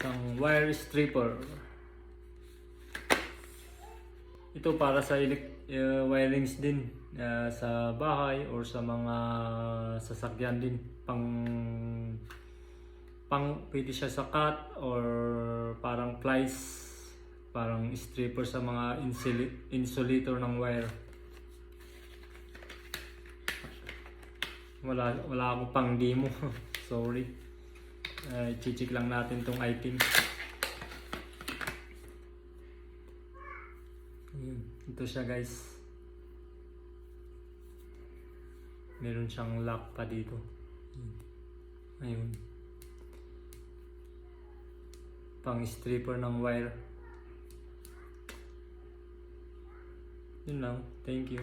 Isang wire stripper. Ito para sa wirings din sa bahay or sa mga sasakyan din. Pwede siya sa cut or parang plies, parang stripper sa mga insulator ng wire. Wala akong pang demo. Sorry. I-check lang natin tong item. Ayun, ito siya guys. Meron siyang lock pa dito. Ayun. Pang stripper ng wire. Yun lang. Thank you.